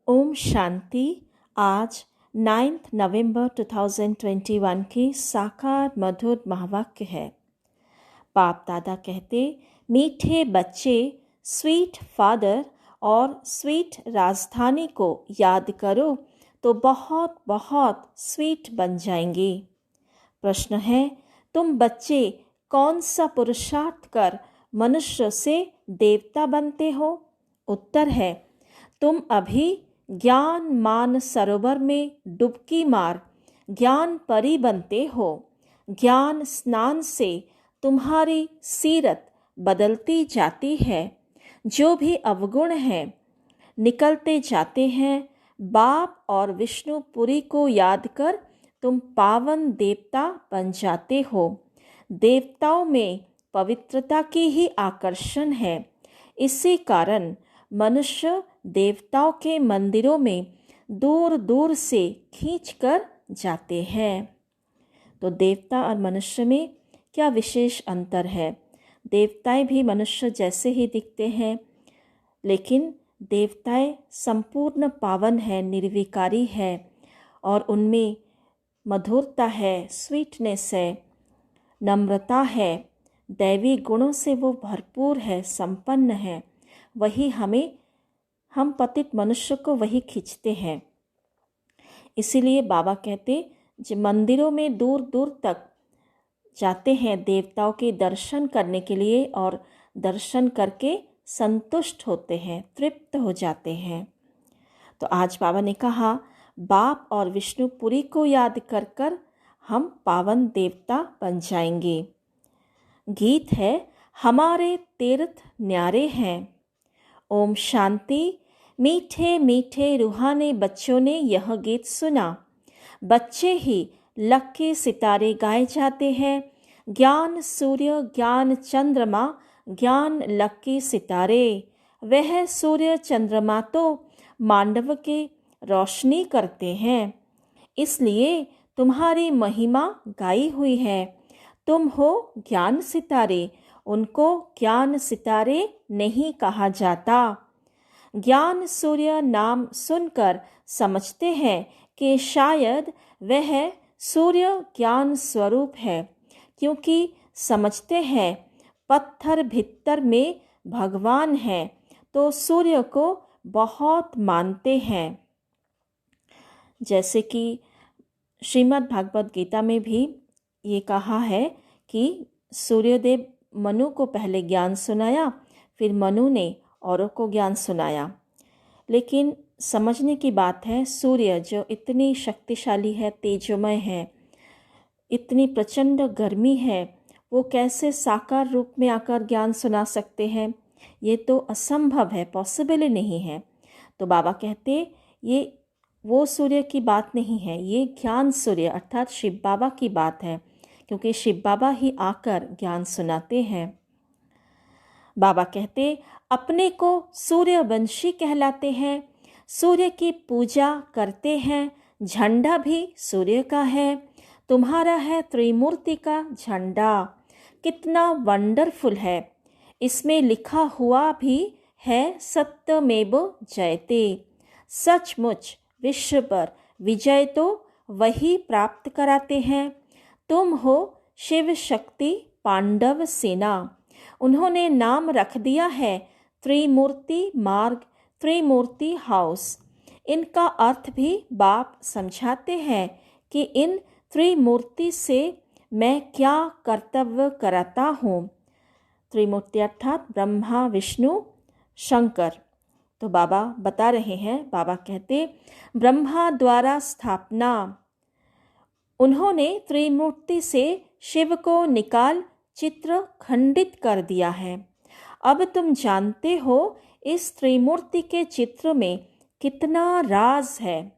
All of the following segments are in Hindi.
ओम शांति। आज 9 नवंबर 2021 की साकार मधुर महावाक्य है। बाप दादा कहते, मीठे बच्चे स्वीट फादर और स्वीट राजधानी को याद करो तो बहुत बहुत स्वीट बन जाएंगे। प्रश्न है, तुम बच्चे कौन सा पुरुषार्थ कर मनुष्य से देवता बनते हो? उत्तर है, तुम अभी ज्ञान मान सरोवर में डुबकी मार ज्ञान परी बनते हो। ज्ञान स्नान से तुम्हारी सीरत बदलती जाती है। जो भी अवगुण हैं निकलते जाते हैं। बाप और विष्णुपुरी को याद कर तुम पावन देवता बन जाते हो। देवताओं में पवित्रता की ही आकर्षण है। इसी कारण मनुष्य देवताओं के मंदिरों में दूर दूर से खींचकर जाते हैं। तो देवता और मनुष्य में क्या विशेष अंतर है? देवताएं भी मनुष्य जैसे ही दिखते हैं, लेकिन देवताएं संपूर्ण पावन है, निर्विकारी है और उनमें मधुरता है, स्वीटनेस है, नम्रता है, दैवी गुणों से वो भरपूर है, संपन्न है। वही हम पतित मनुष्य को वही खींचते हैं। इसीलिए बाबा कहते, जो मंदिरों में दूर दूर तक जाते हैं देवताओं के दर्शन करने के लिए और दर्शन करके संतुष्ट होते हैं, तृप्त हो जाते हैं। तो आज बाबा ने कहा, बाप और विष्णुपुरी को याद कर कर हम पावन देवता बन जाएंगे। गीत है, हमारे तीर्थ न्यारे हैं। ओम शांति। मीठे मीठे रूहानी बच्चों ने यह गीत सुना। बच्चे ही लक्के सितारे गाए जाते हैं। ज्ञान सूर्य, ज्ञान चंद्रमा, ज्ञान लक्के सितारे। वह सूर्य चंद्रमा तो मांडव के रोशनी करते हैं, इसलिए तुम्हारी महिमा गाई हुई है। तुम हो ज्ञान सितारे, उनको ज्ञान सितारे नहीं कहा जाता। ज्ञान सूर्य नाम सुनकर समझते हैं कि शायद वह सूर्य ज्ञान स्वरूप है, क्योंकि समझते हैं पत्थर भीतर में भगवान है, तो सूर्य को बहुत मानते हैं। जैसे कि श्रीमद् भागवत गीता में भी ये कहा है कि सूर्यदेव मनु को पहले ज्ञान सुनाया, फिर मनु ने औरों को ज्ञान सुनाया। लेकिन समझने की बात है, सूर्य जो इतनी शक्तिशाली है, तेजोमय है, इतनी प्रचंड गर्मी है, वो कैसे साकार रूप में आकर ज्ञान सुना सकते हैं? ये तो असंभव है, पॉसिबल ही नहीं है। तो बाबा कहते, ये वो सूर्य की बात नहीं है, ये ज्ञान सूर्य अर्थात शिव बाबा की बात है, क्योंकि शिव बाबा ही आकर ज्ञान सुनाते हैं। बाबा कहते, अपने को सूर्यवंशी कहलाते हैं, सूर्य की पूजा करते हैं, झंडा भी सूर्य का है। तुम्हारा है त्रिमूर्ति का झंडा, कितना वंडरफुल है। इसमें लिखा हुआ भी है, सत्यमेव जयते। सचमुच विश्व पर विजय तो वही प्राप्त कराते हैं। तुम हो शिव शक्ति पांडव सेना। उन्होंने नाम रख दिया है त्रिमूर्ति मार्ग, त्रिमूर्ति हाउस। इनका अर्थ भी बाप समझाते हैं कि इन त्रिमूर्ति से मैं क्या कर्तव्य कराता हूँ। त्रिमूर्ति अर्थात ब्रह्मा, विष्णु, शंकर। तो बाबा बता रहे हैं, बाबा कहते, ब्रह्मा द्वारा स्थापना। उन्होंने त्रिमूर्ति से शिव को निकाल चित्र खंडित कर दिया है। अब तुम जानते हो इस त्रिमूर्ति के चित्र में कितना राज है।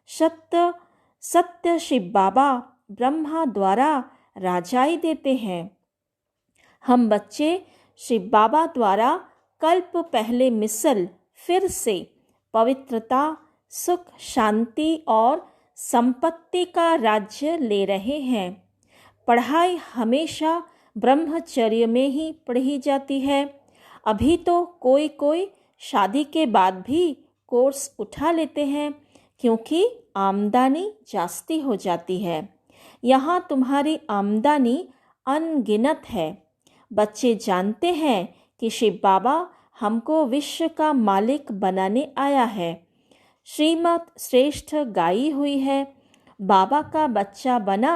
सत्य शिव बाबा ब्रह्मा द्वारा राजाई देते हैं। हम बच्चे शिव बाबा द्वारा कल्प पहले मिसल फिर से पवित्रता, सुख, शांति और संपत्ति का राज्य ले रहे हैं। पढ़ाई हमेशा ब्रह्मचर्य में ही पढ़ी जाती है। अभी तो कोई कोई शादी के बाद भी कोर्स उठा लेते हैं क्योंकि आमदनी जास्ती हो जाती है। यहाँ तुम्हारी आमदनी अनगिनत है। बच्चे जानते हैं कि शिव बाबा हमको विश्व का मालिक बनाने आया है। श्रीमत श्रेष्ठ गाई हुई है, बाबा का बच्चा बना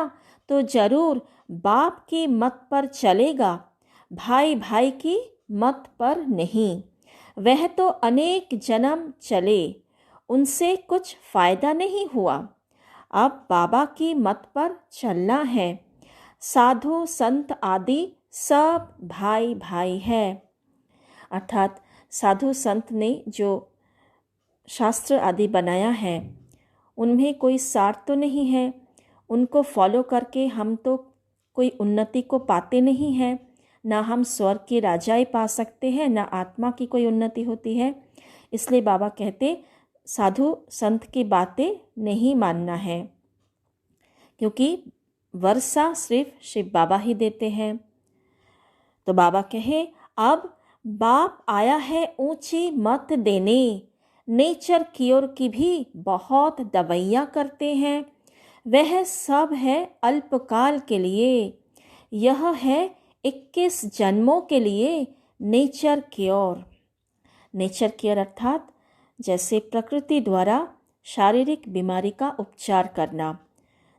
तो जरूर बाप की मत पर चलेगा, भाई भाई की मत पर नहीं। वह तो अनेक जन्म चले, उनसे कुछ फायदा नहीं हुआ। अब बाबा की मत पर चलना है। साधु संत आदि सब भाई भाई है। अर्थात साधु संत ने जो शास्त्र आदि बनाया है उनमें कोई सार तो नहीं है। उनको फॉलो करके हम तो कोई उन्नति को पाते नहीं हैं। ना हम स्वर्ग के राजाई पा सकते हैं, ना आत्मा की कोई उन्नति होती है। इसलिए बाबा कहते साधु संत की बातें नहीं मानना है, क्योंकि वर्षा सिर्फ शिव बाबा ही देते हैं। तो बाबा कहे अब बाप आया है ऊंची मत देने। नेचर क्योर की भी बहुत दवाइयाँ करते हैं, वह सब है अल्पकाल के लिए। यह है 21 जन्मों के लिए नेचर क्योर। नेचर क्योर अर्थात जैसे प्रकृति द्वारा शारीरिक बीमारी का उपचार करना,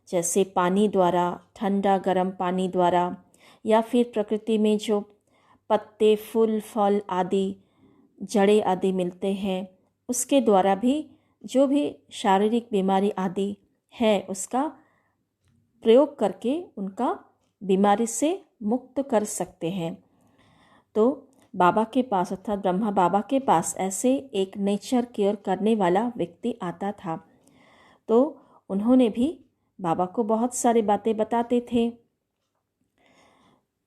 जैसे पानी द्वारा, ठंडा गर्म पानी द्वारा, या फिर प्रकृति में जो पत्ते फूल फल आदि जड़ें आदि मिलते हैं उसके द्वारा भी जो भी शारीरिक बीमारी आदि है उसका प्रयोग करके उनका बीमारी से मुक्त कर सकते हैं। तो बाबा के पास अर्थात ब्रह्मा बाबा के पास ऐसे एक नेचर केयर करने वाला व्यक्ति आता था। तो उन्होंने भी बाबा को बहुत सारी बातें बताते थे,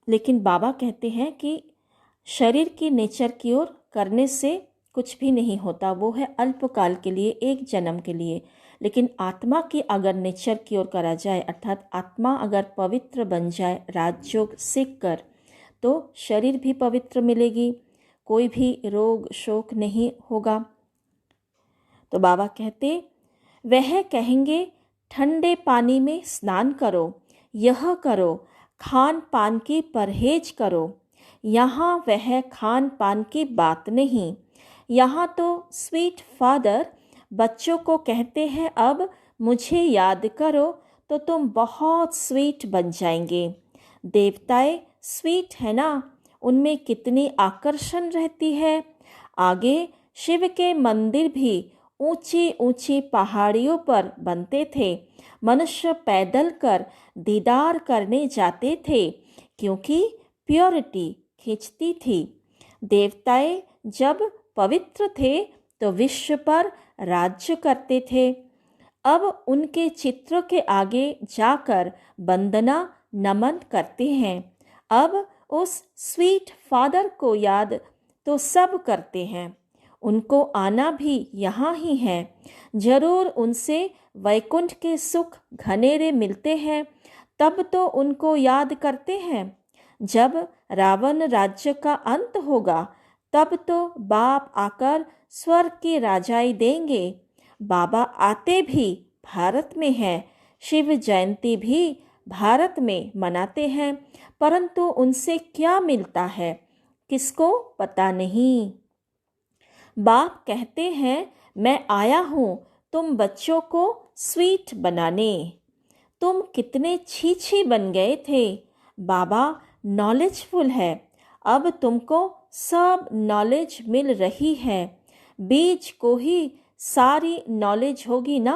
लेकिन बाबा कहते हैं कि शरीर की नेचर क्योर करने से कुछ भी नहीं होता, वो है अल्पकाल के लिए, एक जन्म के लिए। लेकिन आत्मा की अगर नेचर क्योर करा जाए अर्थात आत्मा अगर पवित्र बन जाए राजयोग सीख कर, तो शरीर भी पवित्र मिलेगी, कोई भी रोग शोक नहीं होगा। तो बाबा कहते वह कहेंगे ठंडे पानी में स्नान करो, यह करो, खान पान की परहेज करो। यहाँ वह खान पान की बात नहीं। यहाँ तो स्वीट फादर बच्चों को कहते हैं अब मुझे याद करो तो तुम बहुत स्वीट बन जाएंगे। देवताएं स्वीट है ना, उनमें कितनी आकर्षण रहती है। आगे शिव के मंदिर भी ऊंची ऊंची पहाड़ियों पर बनते थे। मनुष्य पैदल कर दीदार करने जाते थे क्योंकि प्योरिटी खींचती थी। देवताएं जब पवित्र थे तो विश्व पर राज्य करते थे। अब उनके चित्र के आगे जाकर वंदना नमन करते हैं। अब उस स्वीट फादर को याद तो सब करते हैं। उनको आना भी यहाँ ही है। जरूर उनसे वैकुंठ के सुख घनेरे मिलते हैं, तब तो उनको याद करते हैं। जब रावण राज्य का अंत होगा तब तो बाप आकर स्वर्ग की राजाई देंगे। बाबा आते भी भारत में हैं, शिव जयंती भी भारत में मनाते हैं, परंतु उनसे क्या मिलता है किसको पता नहीं। बाप कहते हैं मैं आया हूँ तुम बच्चों को स्वीट बनाने। तुम कितने छीछी बन गए थे। बाबा नॉलेजफुल है, अब तुमको सब नॉलेज मिल रही है। बीज को ही सारी नॉलेज होगी ना।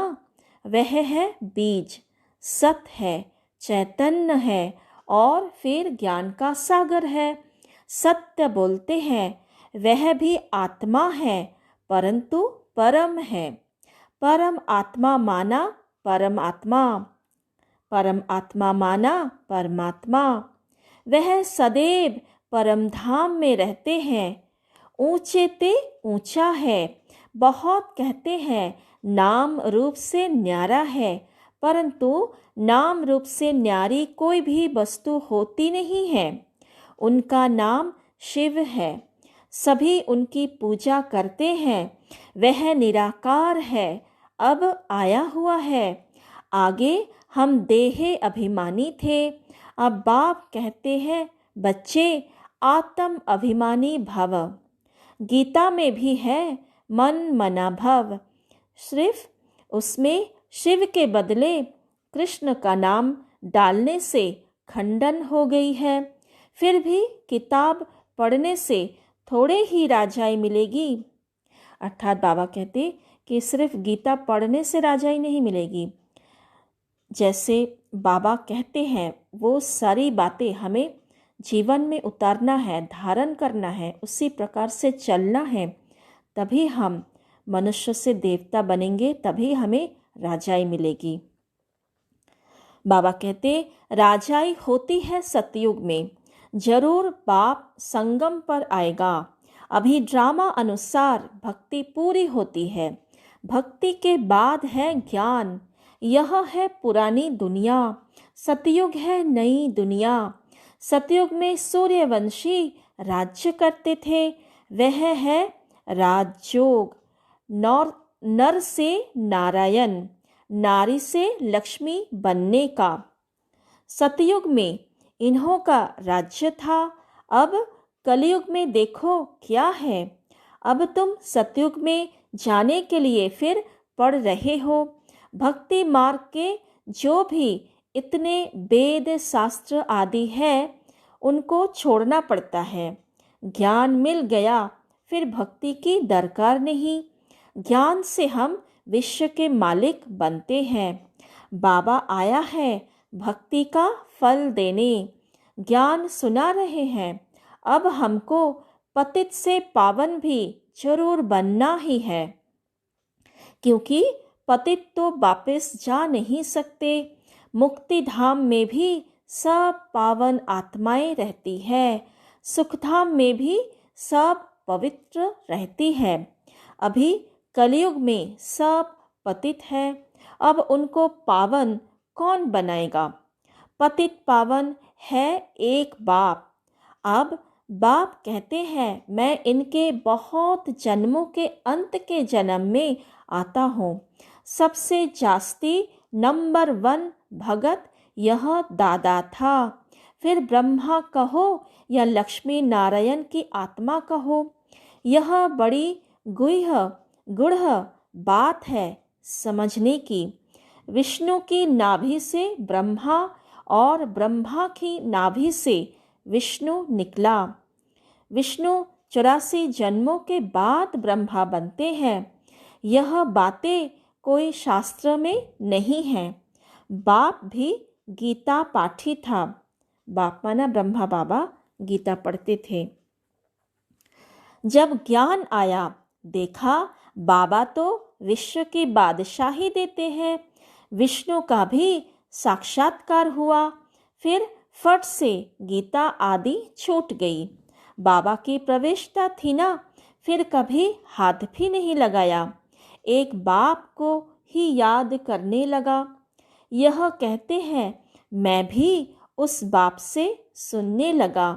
वह है बीज, सत है, चैतन्य है और फिर ज्ञान का सागर है। सत्य बोलते हैं, वह भी आत्मा है परंतु परम है। परम आत्मा माना परमात्मा, परम आत्मा माना परमात्मा। वह सदैव परम धाम में रहते हैं। ऊंचे ते ऊंचा है। बहुत कहते हैं नाम रूप से न्यारा है, परंतु नाम रूप से न्यारी कोई भी वस्तु होती नहीं है। उनका नाम शिव है, सभी उनकी पूजा करते हैं। वह निराकार है, अब आया हुआ है। आगे हम देह अभिमानी थे, अब बाप कहते हैं बच्चे आत्म अभिमानी भव। गीता में भी है मन मना भव, सिर्फ उसमें शिव के बदले कृष्ण का नाम डालने से खंडन हो गई है। फिर भी किताब पढ़ने से थोड़े ही राजाई मिलेगी। अर्थात बाबा कहते कि सिर्फ गीता पढ़ने से राजाई नहीं मिलेगी। जैसे बाबा कहते हैं वो सारी बातें हमें जीवन में उतारना है, धारण करना है, उसी प्रकार से चलना है, तभी हम मनुष्य से देवता बनेंगे, तभी हमें राजाई मिलेगी। बाबा कहते राजाई होती है सतयुग में, जरूर बाप संगम पर आएगा। अभी ड्रामा अनुसार भक्ति पूरी होती है, भक्ति के बाद है ज्ञान। यह है पुरानी दुनिया, सतयुग है नई दुनिया। सतयुग में सूर्यवंशी राज्य करते थे, वह है राजयोग। नर से नारायण, नारी से लक्ष्मी बनने का। सतयुग में इन्हों का राज्य था। अब कलयुग में देखो क्या है। अब तुम सतयुग में जाने के लिए फिर पढ़ रहे हो। भक्ति मार्ग के जो भी इतने वेद शास्त्र आदि है उनको छोड़ना पड़ता है। ज्ञान मिल गया फिर भक्ति की दरकार नहीं। ज्ञान से हम विश्व के मालिक बनते हैं। बाबा आया है भक्ति का फल देने। ज्ञान सुना रहे हैं। अब हमको पतित से पावन भी जरूर बनना ही है, क्योंकि पतित तो वापस जा नहीं सकते। मुक्ति धाम में भी सब पावन आत्माएं रहती है, सुखधाम में भी सब पवित्र रहती है। अभी कलयुग में सब पतित है, अब उनको पावन कौन बनाएगा। पतित पावन है एक बाप। अब बाप कहते हैं मैं इनके बहुत जन्मों के अंत के जन्म में आता हूँ। सबसे जास्ती नंबर 1 भगत यह दादा था। फिर ब्रह्मा कहो या लक्ष्मी नारायण की आत्मा कहो, यह बड़ी गूढ़ बात है समझने की। विष्णु की नाभि से ब्रह्मा और ब्रह्मा की नाभि से विष्णु निकला। विष्णु 84 जन्मों के बाद ब्रह्मा बनते हैं। यह बातें कोई शास्त्र में नहीं है। बाप भी गीता पाठी था। बाप माना ब्रह्मा बाबा गीता पढ़ते थे। जब ज्ञान आया देखा बाबा तो विश्व की बादशाही देते हैं। विष्णु का भी साक्षात्कार हुआ। फिर फट से गीता आदि छूट गई। बाबा की प्रवेशता थी ना, फिर कभी हाथ भी नहीं लगाया। एक बाप को ही याद करने लगा। यह कहते हैं मैं भी उस बाप से सुनने लगा।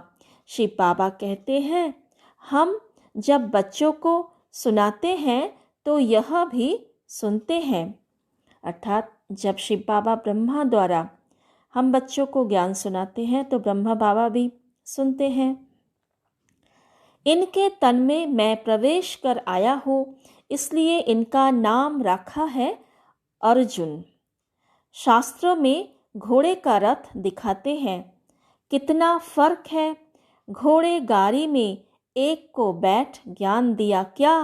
शिव बाबा कहते हैं हम जब बच्चों को सुनाते हैं तो यह भी सुनते हैं। अर्थात जब शिव बाबा ब्रह्मा द्वारा हम बच्चों को ज्ञान सुनाते हैं तो ब्रह्मा बाबा भी सुनते हैं। इनके तन में मैं प्रवेश कर आया हूँ, इसलिए इनका नाम रखा है अर्जुन। शास्त्रों में घोड़े का रथ दिखाते हैं। कितना फर्क है। घोड़े गाड़ी में एक को बैठ ज्ञान दिया क्या।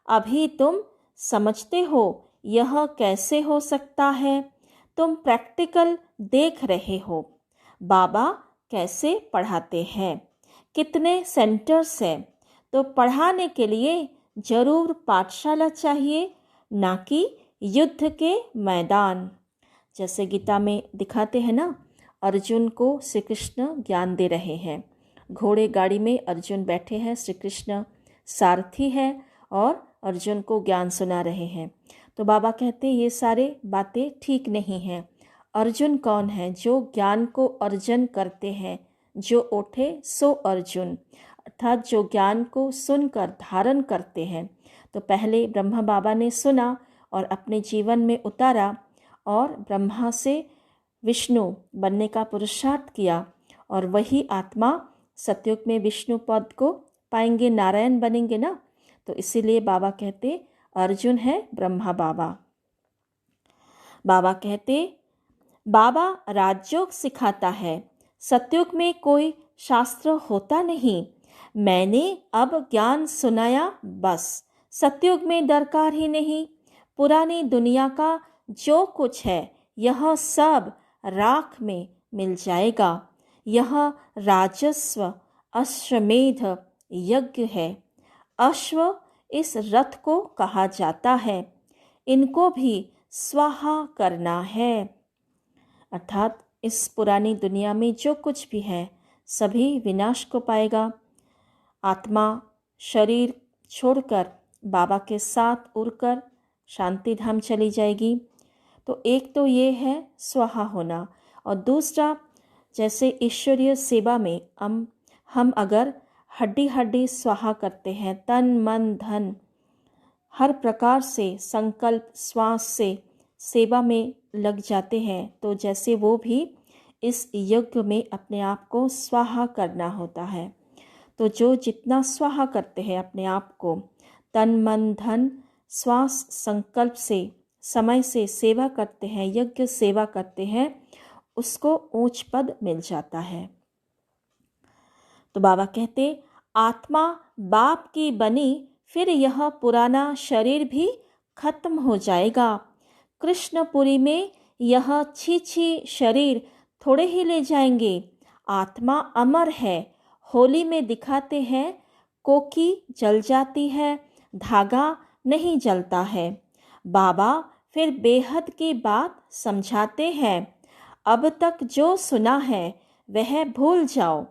अभी तुम समझते हो यह कैसे हो सकता है। तुम प्रैक्टिकल देख रहे हो बाबा कैसे पढ़ाते हैं। कितने सेंटर्स हैं। तो पढ़ाने के लिए जरूर पाठशाला चाहिए, ना कि युद्ध के मैदान। जैसे गीता में दिखाते हैं ना, अर्जुन को श्री कृष्ण ज्ञान दे रहे हैं। घोड़े गाड़ी में अर्जुन बैठे हैं, श्री कृष्ण सारथी है और अर्जुन को ज्ञान सुना रहे हैं। तो बाबा कहते ये सारे बातें ठीक नहीं हैं। अर्जुन कौन है? जो ज्ञान को अर्जन करते हैं। जो उठे सो अर्जुन, अर्थात जो ज्ञान को सुनकर धारण करते हैं। तो पहले ब्रह्मा बाबा ने सुना और अपने जीवन में उतारा और ब्रह्मा से विष्णु बनने का पुरुषार्थ किया, और वही आत्मा सतयुग में विष्णु पद को पाएंगे, नारायण बनेंगे ना। तो इसीलिए बाबा कहते अर्जुन है ब्रह्मा बाबा। बाबा कहते बाबा राजयोग सिखाता है, सतयुग में कोई शास्त्र होता नहीं, मैंने अब ज्ञान सुनाया बस, सतयुग में दरकार ही नहीं, पुरानी दुनिया का जो कुछ है यह सब राख में मिल जाएगा। यह राजस्व अश्वमेध यज्ञ है। अश्व इस रथ को कहा जाता है, इनको भी स्वाहा करना है। अर्थात इस पुरानी दुनिया में जो कुछ भी है सभी विनाश को पाएगा। आत्मा शरीर छोड़कर बाबा के साथ उड़कर शांति धाम चली जाएगी। तो एक तो ये है स्वाहा होना, और दूसरा जैसे ईश्वरीय सेवा में हम अगर हड्डी हड्डी स्वाहा करते हैं, तन मन धन हर प्रकार से संकल्प श्वास से सेवा में लग जाते हैं, तो जैसे वो भी इस यज्ञ में अपने आप को स्वाहा करना होता है। तो जो जितना स्वाहा करते हैं अपने आप को तन मन धन श्वास संकल्प से समय से सेवा करते हैं, यज्ञ सेवा करते हैं, उसको ऊंच पद मिल जाता है। तो बाबा कहते आत्मा बाप की बनी, फिर यह पुराना शरीर भी खत्म हो जाएगा। कृष्णपुरी में यह छी शरीर थोड़े ही ले जाएंगे। आत्मा अमर है। होली में दिखाते हैं कोकी जल जाती है, धागा नहीं जलता है। बाबा फिर बेहद की बात समझाते हैं, अब तक जो सुना है वह भूल जाओ।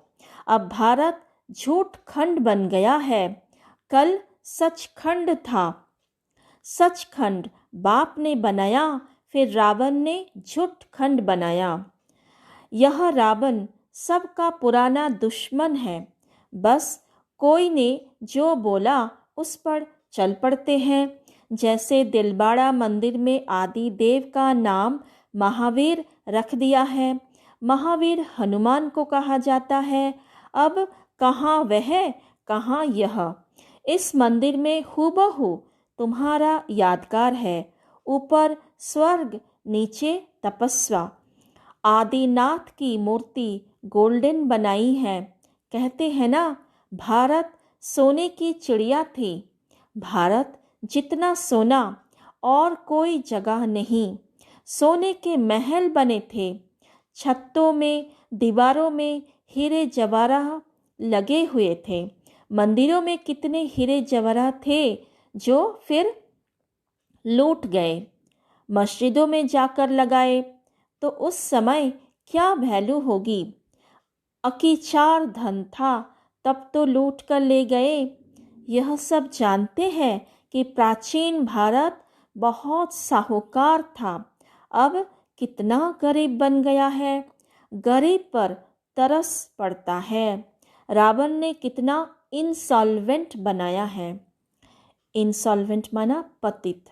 अब भारत झूठ खंड बन गया है, कल सचखंड था। सचखंड बाप ने बनाया, फिर रावण ने झूठ खंड बनाया। यह रावण सबका पुराना दुश्मन है, बस कोई ने जो बोला उस पर चल पड़ते हैं। जैसे दिलबाड़ा मंदिर में आदि देव का नाम महावीर रख दिया है, महावीर हनुमान को कहा जाता है। अब कहाँ वह कहाँ यह, इस मंदिर में हूबहू तुम्हारा यादगार है। ऊपर स्वर्ग नीचे तपस्या, आदिनाथ की मूर्ति गोल्डन बनाई है। कहते हैं ना भारत सोने की चिड़िया थी। भारत जितना सोना और कोई जगह नहीं। सोने के महल बने थे, छतों में दीवारों में हीरे जवाहरात लगे हुए थे। मंदिरों में कितने हीरे जवाहरात थे जो फिर लूट गए। मस्जिदों में जाकर लगाए तो उस समय क्या वैल्यू होगी। अकीचार धन था तब तो लूट कर ले गए। यह सब जानते हैं कि प्राचीन भारत बहुत साहूकार था, अब कितना गरीब बन गया है। गरीब पर तरस पड़ता है। रावण ने कितना इंसॉल्वेंट बनाया है। इंसॉल्वेंट माना पतित।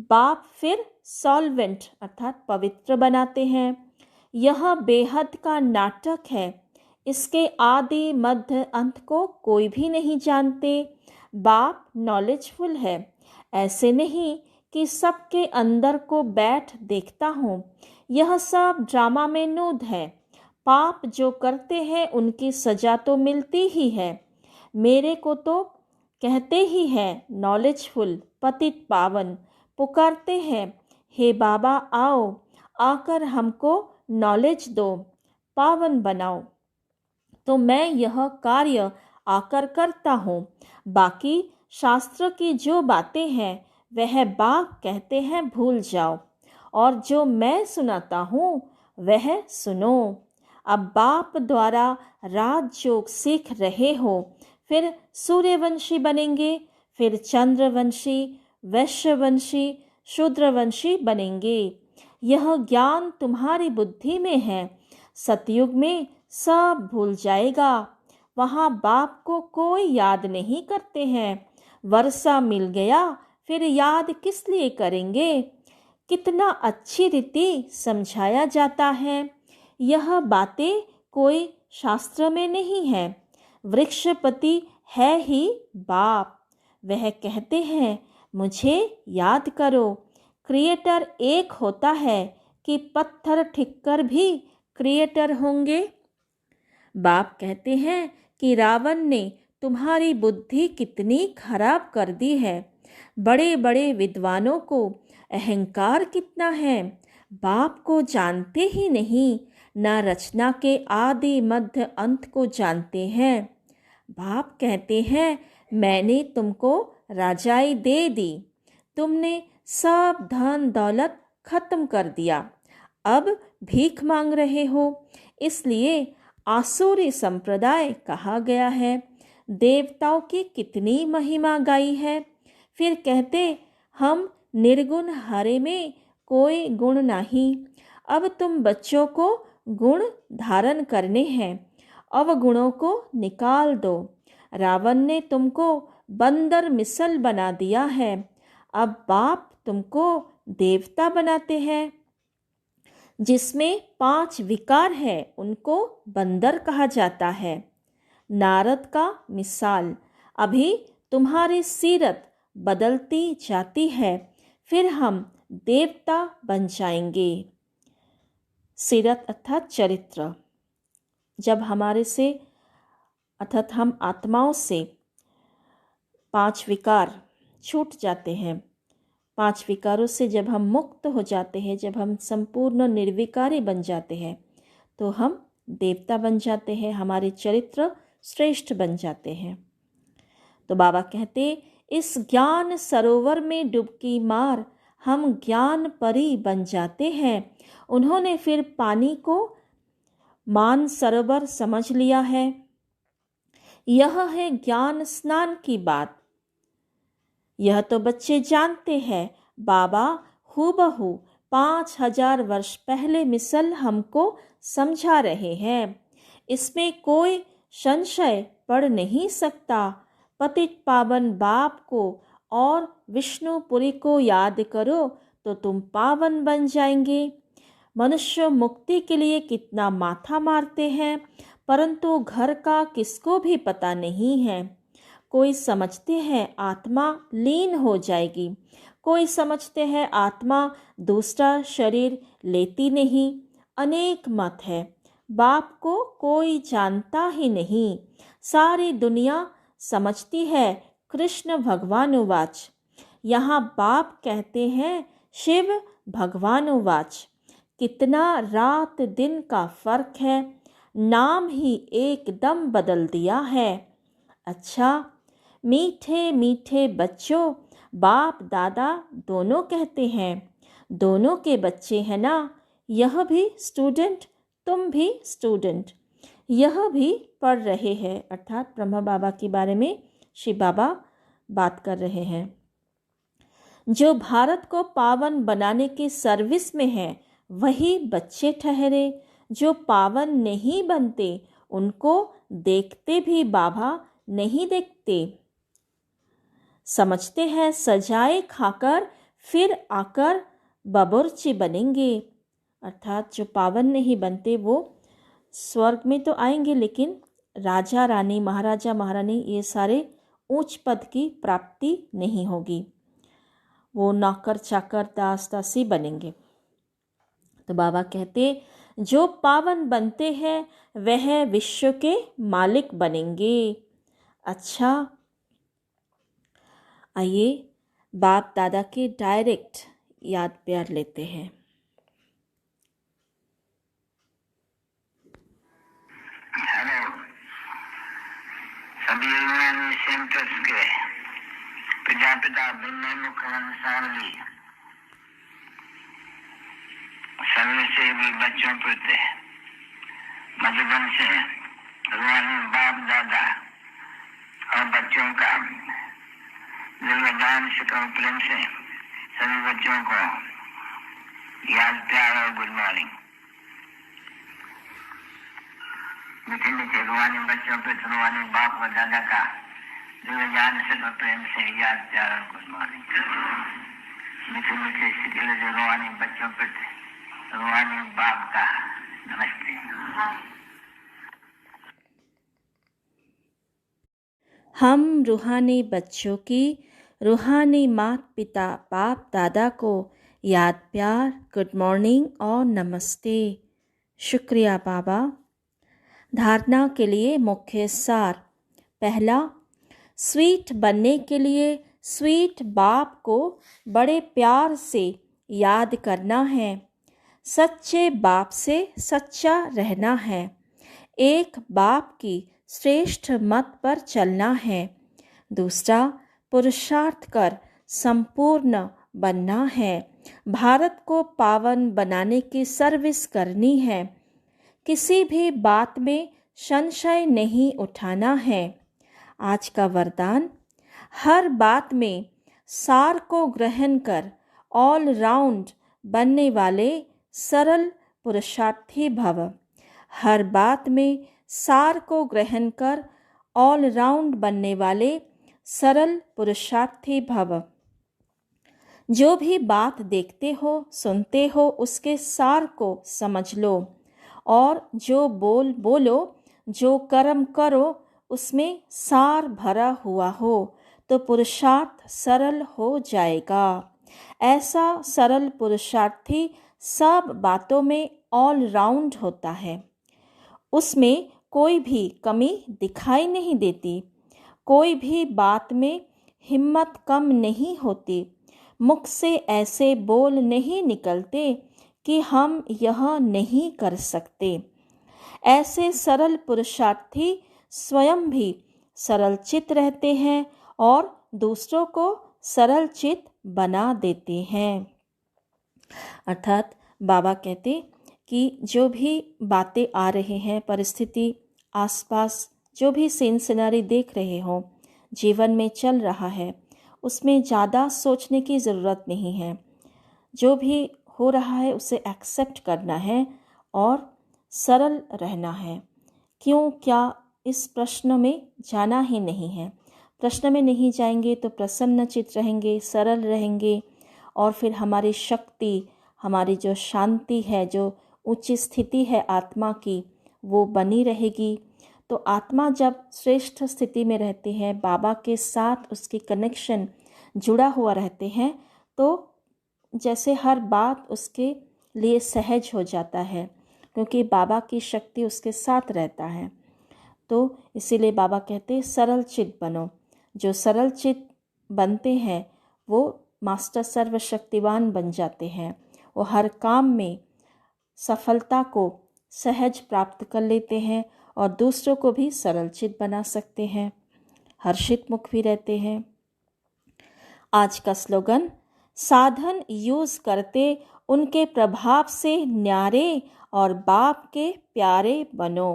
बाप फिर सॉल्वेंट अर्थात पवित्र बनाते हैं। यह बेहद का नाटक है। इसके आदि मध्य अंत को कोई भी नहीं जानते। बाप नॉलेजफुल है, ऐसे नहीं कि सबके अंदर को बैठ देखता हूँ। यह सब ड्रामा में नूद है। पाप जो करते हैं उनकी सजा तो मिलती ही है। मेरे को तो कहते ही हैं नॉलेजफुल पतित पावन, पुकारते हैं हे बाबा आओ, आकर हमको नॉलेज दो, पावन बनाओ। तो मैं यह कार्य आकर करता हूँ। बाकी शास्त्र की जो बातें हैं वह बाप कहते हैं भूल जाओ, और जो मैं सुनाता हूँ वह सुनो। अब बाप द्वारा राजयोग सीख रहे हो, फिर सूर्यवंशी बनेंगे, फिर चंद्रवंशी, वैश्यवंशी, शूद्रवंशी बनेंगे। यह ज्ञान तुम्हारी बुद्धि में है। सतयुग में सब भूल जाएगा। वहाँ बाप को कोई याद नहीं करते हैं। वर्षा मिल गया फिर याद किस लिए करेंगे। कितना अच्छी रीति समझाया जाता है। यह बातें कोई शास्त्र में नहीं है। वृक्षपति है ही बाप। वह कहते हैं मुझे याद करो। क्रिएटर एक होता है कि पत्थर ठिक्कर भी क्रिएटर होंगे। बाप कहते हैं कि रावण ने तुम्हारी बुद्धि कितनी खराब कर दी है। बड़े बड़े विद्वानों को अहंकार कितना है, बाप को जानते ही नहीं, न रचना के आदि मध्य अंत को जानते हैं। बाप कहते हैं मैंने तुमको राजाई दे दी, तुमने सब धन दौलत खत्म कर दिया, अब भीख मांग रहे हो। इसलिए आसुरी संप्रदाय कहा गया है। देवताओं की कितनी महिमा गाई है। फिर कहते हम निर्गुण हरे में कोई गुण नहीं। अब तुम बच्चों को गुण धारण करने हैं, अवगुणों को निकाल दो। रावण ने तुमको बंदर मिसल बना दिया है, अब बाप तुमको देवता बनाते हैं। जिसमें 5 विकार है उनको बंदर कहा जाता है। नारद का मिसाल, अभी तुम्हारी सीरत बदलती जाती है, फिर हम देवता बन जाएंगे। सीरत अर्थात चरित्र। जब हमारे से अर्थात हम आत्माओं से 5 विकार छूट जाते हैं, 5 विकारों से जब हम मुक्त हो जाते हैं, जब हम संपूर्ण निर्विकारी बन जाते हैं, तो हम देवता बन जाते हैं, हमारे चरित्र श्रेष्ठ बन जाते हैं। तो बाबा कहते इस ज्ञान सरोवर में डुबकी मार, हम ज्ञान परी बन जाते हैं। उन्होंने फिर पानी को मान सरोवर समझ लिया है। यह है ज्ञान स्नान की बात। यह तो बच्चे जानते हैं। बाबा हूबहू 5000 वर्ष पहले मिसल हमको समझा रहे हैं। इसमें कोई संशय पड़ नहीं सकता। पतित पावन बाप को और विष्णुपुरी को याद करो तो तुम पावन बन जाएंगे। मनुष्य मुक्ति के लिए कितना माथा मारते हैं, परंतु घर का किसको भी पता नहीं है। कोई समझते हैं आत्मा लीन हो जाएगी, कोई समझते हैं आत्मा दूसरा शरीर लेती नहीं। अनेक मत है। बाप को कोई जानता ही नहीं। सारी दुनिया समझती है कृष्ण भगवान उवाच। यहाँ बाप कहते हैं शिव भगवान उवाच। कितना रात दिन का फर्क है, नाम ही एकदम बदल दिया है। अच्छा मीठे मीठे बच्चों, बाप दादा दोनों कहते हैं, दोनों के बच्चे हैं ना। यह भी स्टूडेंट, तुम भी स्टूडेंट, यह भी पढ़ रहे हैं। अर्थात ब्रह्मा बाबा के बारे में श्री बाबा बात कर रहे हैं। जो भारत को पावन बनाने की सर्विस में है वही बच्चे ठहरे। जो पावन नहीं बनते उनको देखते भी बाबा नहीं देखते। समझते हैं सजाए खाकर फिर आकर बबुर्ची बनेंगे। अर्थात जो पावन नहीं बनते वो स्वर्ग में तो आएंगे, लेकिन राजा रानी महाराजा महारानी ये सारे ऊंच पद की प्राप्ति नहीं होगी। वो नौकर चाकर दास दासी बनेंगे। तो बाबा कहते जो पावन बनते हैं वह विश्व के मालिक बनेंगे। अच्छा आइए बाप दादा के डायरेक्ट याद प्यार लेते हैं। हेलो सभी सेंटर्स के प्रजापिता ब्रह्मा मुखाली सभी से भी बच्चों प्रति मधुबन से रूहानी बाप दादा और बच्चों का दिलदान से प्रेम से सभी बच्चों को याद प्यार और गुड मॉर्निंग। मीठे मीठे रूहानी बच्चों पे रूहानी बाप और दादा का दिल जान से तो प्रेम से याद प्यार और गुड मॉर्निंग। मीठे मीठे सिकले जो रूहानी बच्चों पे रूहानी बाप का नमस्ते। हम रूहानी बच्चों की रूहानी माता पिता बाप दादा को याद प्यार गुड मॉर्निंग और नमस्ते। शुक्रिया बाबा। धारणा के लिए मुख्य सार। पहला, स्वीट बनने के लिए स्वीट बाप को बड़े प्यार से याद करना है। सच्चे बाप से सच्चा रहना है। एक बाप की श्रेष्ठ मत पर चलना है। दूसरा, पुरुषार्थ कर संपूर्ण बनना है। भारत को पावन बनाने की सर्विस करनी है। किसी भी बात में संशय नहीं उठाना है। आज का वरदान, हर बात में सार को ग्रहण कर ऑल राउंड बनने वाले सरल पुरुषार्थी भव। हर बात में सार को ग्रहण कर ऑल राउंड बनने वाले सरल पुरुषार्थी भव। जो भी बात देखते हो सुनते हो उसके सार को समझ लो, और जो बोलो जो कर्म करो उसमें सार भरा हुआ हो तो पुरुषार्थ सरल हो जाएगा। ऐसा सरल पुरुषार्थी सब बातों में ऑल राउंड होता है। उसमें कोई भी कमी दिखाई नहीं देती। कोई भी बात में हिम्मत कम नहीं होती। मुख से ऐसे बोल नहीं निकलते कि हम यह नहीं कर सकते। ऐसे सरल पुरुषार्थी स्वयं भी सरल चित्त रहते हैं और दूसरों को सरल चित्त बना देते हैं। अर्थात बाबा कहते कि जो भी बातें आ रही हैं, परिस्थिति आसपास जो भी सीन सिनारी देख रहे हो, जीवन में चल रहा है, उसमें ज़्यादा सोचने की ज़रूरत नहीं है। जो भी हो रहा है उसे एक्सेप्ट करना है और सरल रहना है। क्यों क्या इस प्रश्न में जाना ही नहीं है। प्रश्न में नहीं जाएंगे तो प्रसन्न चित्त रहेंगे, सरल रहेंगे, और फिर हमारी शक्ति, हमारी जो शांति है, जो उच्च स्थिति है आत्मा की, वो बनी रहेगी। तो आत्मा जब श्रेष्ठ स्थिति में रहती है, बाबा के साथ उसकी कनेक्शन जुड़ा हुआ रहते हैं, तो जैसे हर बात उसके लिए सहज हो जाता है, क्योंकि बाबा की शक्ति उसके साथ रहता है। तो इसीलिए बाबा कहते हैं सरल चित्त बनो। जो सरल चित्त बनते हैं वो मास्टर सर्वशक्तिवान बन जाते हैं। वो हर काम में सफलता को सहज प्राप्त कर लेते हैं और दूसरों को भी सरल चित्त बना सकते हैं, हर्षित मुख भी रहते हैं। आज का स्लोगन, साधन यूज करते उनके प्रभाव से न्यारे और बाप के प्यारे बनो।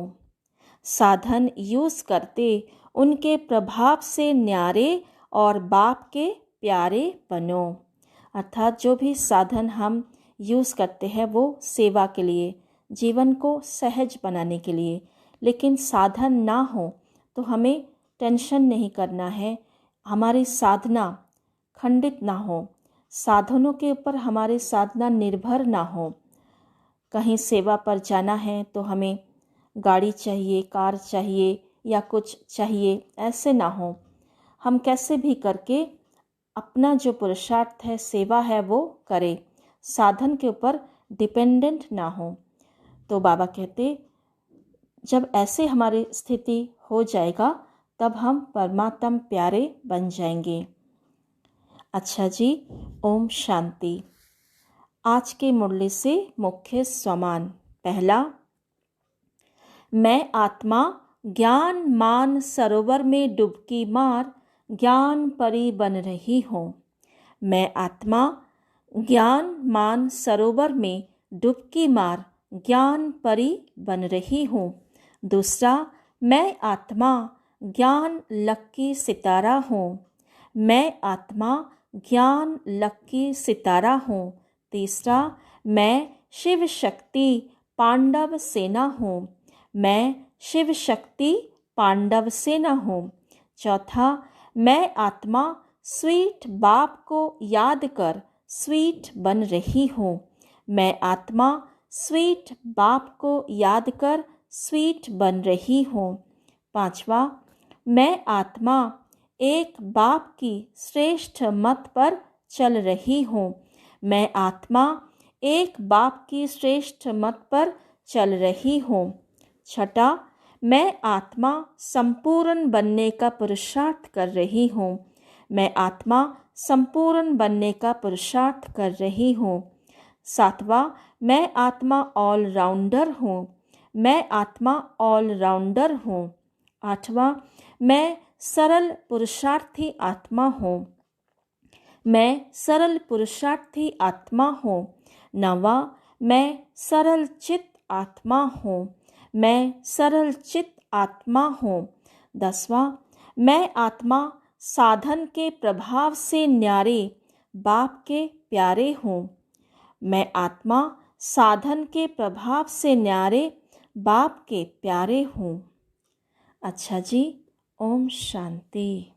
साधन यूज करते उनके प्रभाव से न्यारे और बाप के प्यारे बनो। अर्थात जो भी साधन हम यूज़ करते हैं वो सेवा के लिए, जीवन को सहज बनाने के लिए। लेकिन साधन ना हो तो हमें टेंशन नहीं करना है, हमारी साधना खंडित ना हो, साधनों के ऊपर हमारी साधना निर्भर ना हो। कहीं सेवा पर जाना है तो हमें गाड़ी चाहिए, कार चाहिए या कुछ चाहिए, ऐसे ना हो। हम कैसे भी करके अपना जो पुरुषार्थ है, सेवा है, वो करें, साधन के ऊपर डिपेंडेंट ना हो। तो बाबा कहते जब ऐसे हमारी स्थिति हो जाएगा तब हम परमात्म प्यारे बन जाएंगे। अच्छा जी, ओम शांति। आज के मुरली से मुख्य स्वमान। पहला, मैं आत्मा ज्ञान मान सरोवर में डुबकी मार ज्ञान परी बन रही हूँ। मैं आत्मा ज्ञान मान सरोवर में डुबकी मार ज्ञान परी बन रही हूँ। दूसरा, मैं आत्मा ज्ञान लक्की सितारा हूँ। मैं आत्मा ज्ञान लक्की सितारा हूँ। तीसरा, मैं शिव शक्ति पांडव सेना हूँ। मैं शिव शक्ति पांडव सेना हूँ। चौथा, मैं आत्मा स्वीट बाप को याद कर स्वीट बन रही हूँ। मैं आत्मा स्वीट बाप को याद कर स्वीट बन रही हूँ। 5वां, मैं आत्मा एक बाप की श्रेष्ठ मत पर चल रही हूँ। मैं आत्मा एक बाप की श्रेष्ठ मत पर चल रही हूँ। 6, मैं आत्मा संपूर्ण बनने का पुरुषार्थ कर रही हूँ। मैं आत्मा संपूर्ण बनने का पुरुषार्थ कर रही हूँ। 7वां, मैं आत्मा ऑलराउंडर हूँ। मैं आत्मा ऑलराउंडर हूँ। 8वां, मैं सरल पुरुषार्थी आत्मा हूँ। मैं सरल पुरुषार्थी आत्मा हूँ। 9वां, मैं सरल चित्त आत्मा हूँ। मैं सरल चित्त आत्मा हूँ। 10वां, मैं आत्मा साधन के प्रभाव से न्यारे बाप के प्यारे हूँ। मैं आत्मा साधन के प्रभाव से न्यारे बाप के प्यारे हूँ। अच्छा जी, ओम शांति।